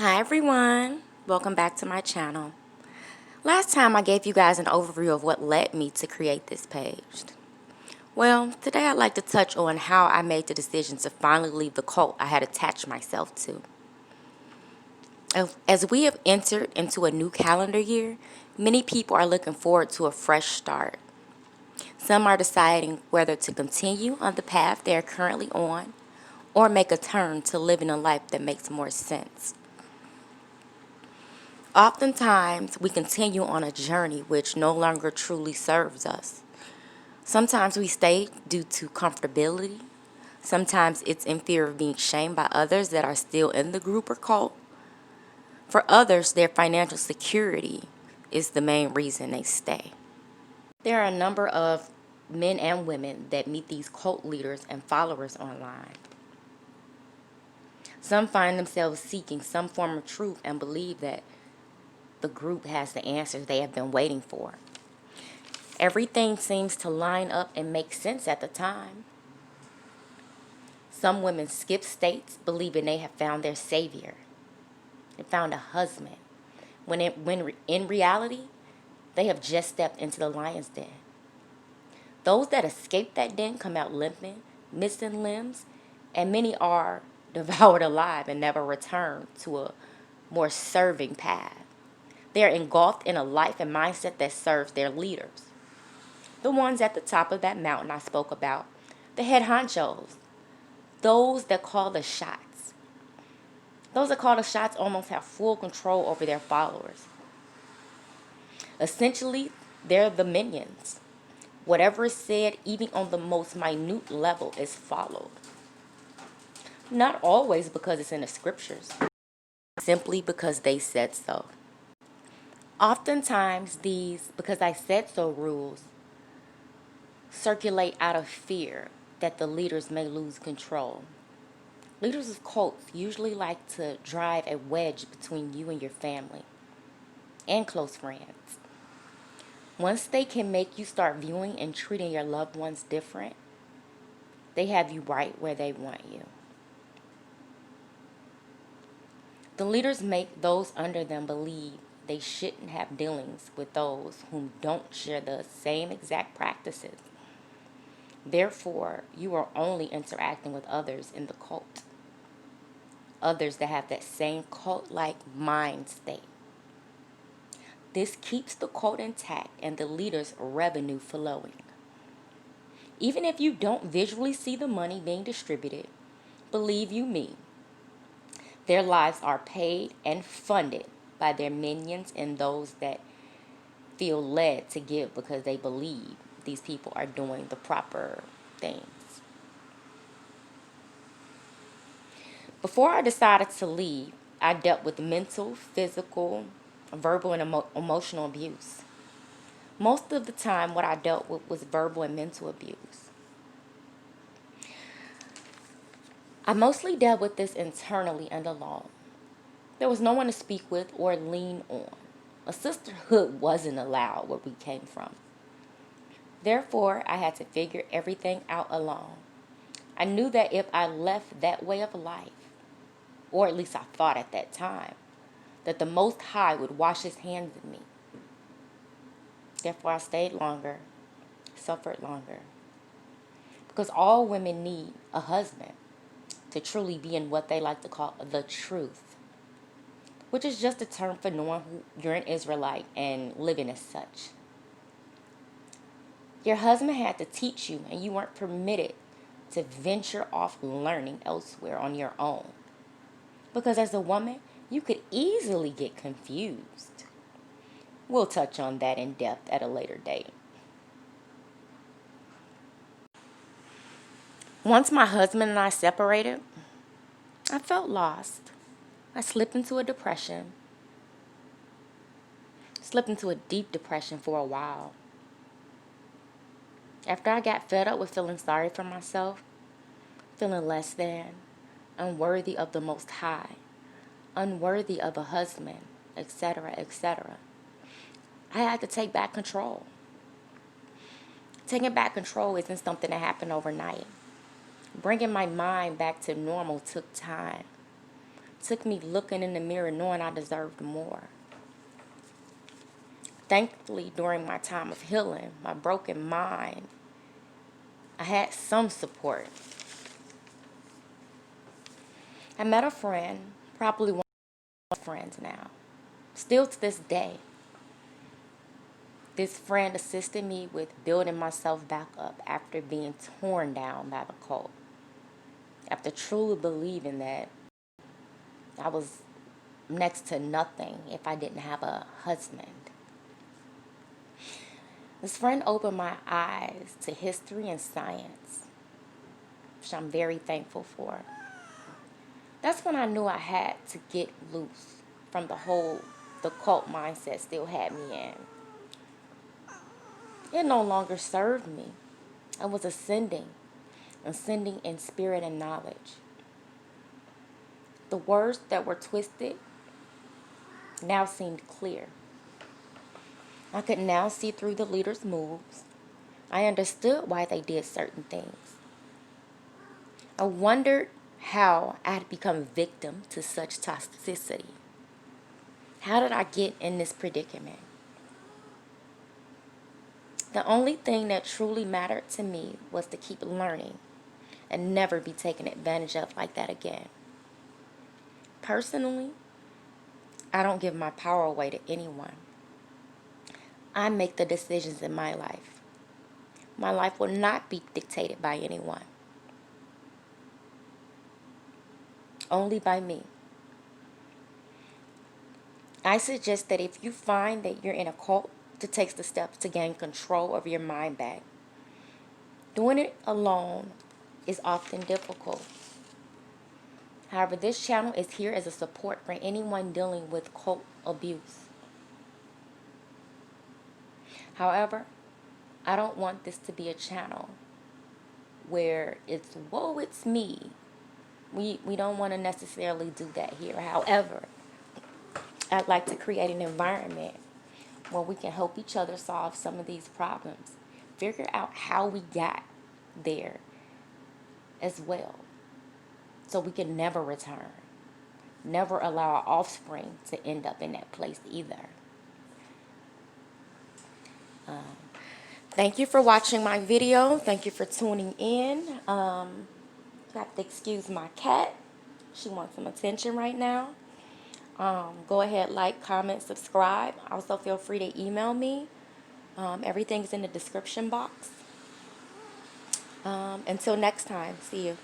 Hi everyone, welcome back to my channel. Last time I gave you guys an overview of what led me to create this page. Well, today I'd like to touch on how I made the decision to finally leave the cult I had attached myself to. As we have entered into a new calendar year, many people are looking forward to a fresh start. Some are deciding whether to continue on the path they are currently on or make a turn to living a life that makes more sense. Oftentimes, we continue on a journey which no longer truly serves us. Sometimes we stay due to comfortability. Sometimes it's in fear of being shamed by others that are still in the group or cult. For others, their financial security is the main reason they stay. There are a number of men and women that meet these cult leaders and followers online. Some find themselves seeking some form of truth and believe that the group has the answers they have been waiting for. Everything seems to line up and make sense at the time. Some women skip states believing they have found their savior and found a husband, when in reality, they have just stepped into the lion's den. Those that escape that den come out limping, missing limbs, and many are devoured alive and never return to a more serving path. They are engulfed in a life and mindset that serves their leaders. The ones at the top of that mountain I spoke about, the head honchos, those that call the shots. Those that call the shots almost have full control over their followers. Essentially, they're the minions. Whatever is said, even on the most minute level, is followed. Not always because it's in the scriptures, simply because they said so. Oftentimes, these because I said so rules circulate out of fear that the leaders may lose control. Leaders of cults usually like to drive a wedge between you and your family and close friends. Once they can make you start viewing and treating your loved ones different, they have you right where they want you. The leaders make those under them believe they shouldn't have dealings with those whom don't share the same exact practices. Therefore, you are only interacting with others in the cult. Others that have that same cult-like mind state. This keeps the cult intact and the leaders' revenue flowing. Even if you don't visually see the money being distributed, believe you me, their lives are paid and funded by their minions and those that feel led to give because they believe these people are doing the proper things. Before I decided to leave, I dealt with mental, physical, verbal, and emotional abuse. Most of the time, what I dealt with was verbal and mental abuse. I mostly dealt with this internally and alone. There was no one to speak with or lean on. A sisterhood wasn't allowed where we came from. Therefore, I had to figure everything out alone. I knew that if I left that way of life, or at least I thought at that time, that the Most High would wash his hands of me. Therefore, I stayed longer, suffered longer. Because all women need a husband to truly be in what they like to call the truth, which is just a term for knowing who you're an Israelite and living as such. Your husband had to teach you, and you weren't permitted to venture off learning elsewhere on your own. Because as a woman, you could easily get confused. We'll touch on that in depth at a later date. Once my husband and I separated, I felt lost. I slipped into a depression. Slipped into a deep depression for a while. After I got fed up with feeling sorry for myself, feeling less than, unworthy of the Most High, unworthy of a husband, etc., etc., I had to take back control. Taking back control isn't something that happened overnight. Bringing my mind back to normal took time. took me looking in the mirror knowing I deserved more. Thankfully, during my time of healing, my broken mind, I had some support. I met a friend, probably one of my friends now, still to this day. This friend assisted me with building myself back up after being torn down by the cult. After truly believing that I was next to nothing if I didn't have a husband. This friend opened my eyes to history and science, which I'm very thankful for. That's when I knew I had to get loose from the cult mindset still had me in. It no longer served me. I was ascending in spirit and knowledge. The words that were twisted now seemed clear. I could now see through the leaders' moves. I understood why they did certain things. I wondered how I had become victim to such toxicity. How did I get in this predicament? The only thing that truly mattered to me was to keep learning and never be taken advantage of like that again. Personally, I don't give my power away to anyone. I make the decisions in my life. My life will not be dictated by anyone. Only by me. I suggest that if you find that you're in a cult, to take the steps to gain control of your mind back. Doing it alone is often difficult. However, this channel is here as a support for anyone dealing with cult abuse. However, I don't want this to be a channel where it's, whoa, it's me. We don't want to necessarily do that here. However, I'd like to create an environment where we can help each other solve some of these problems. Figure out how we got there as well. So we can never return. Never allow our offspring to end up in that place either. Thank you for watching my video. Thank you for tuning in. You have to excuse my cat. She wants some attention right now. Go ahead, like, comment, subscribe. Also, feel free to email me. Everything's in the description box. Until next time, see you.